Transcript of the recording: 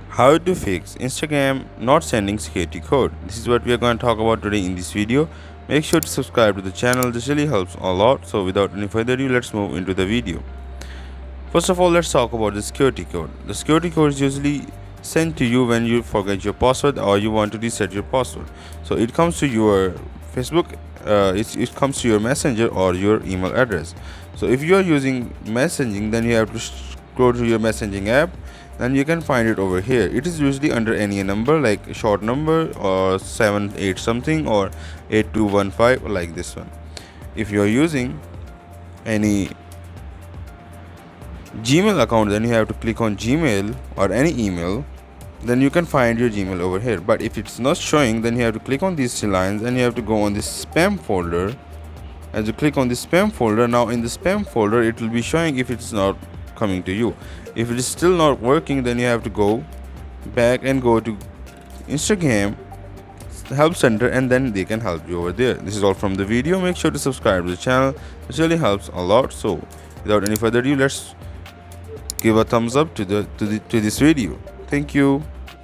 How to fix Instagram not sending security code. This is what we are going to talk about today in this video. Make sure to subscribe to the channel. This really helps a lot. So without any further ado, let's move into the video. First of all, let's talk about the security code. The security code is usually sent to you when you forget your password or you want to reset your password. So it comes to your Facebook, it comes to your messenger or your email address. So if you are using messaging, then you have to go to your messaging app, then you can find it over here. It is usually under any number like a short number or 78 something or 8215 like this one. If you are using any Gmail account, then you have to click on Gmail or any email, then you can find your Gmail over here. But if it's not showing, then you have to click on these three lines and you have to go on this spam folder. As you click on the spam folder, now in the spam folder it will be showing if it's not coming to you. If it is still not working, then you have to go back and go to Instagram help center and then they can help you over there. This is all from the video. Make sure to subscribe to the channel. It really helps a lot. So without any further ado, let's give a thumbs up to this video. Thank you.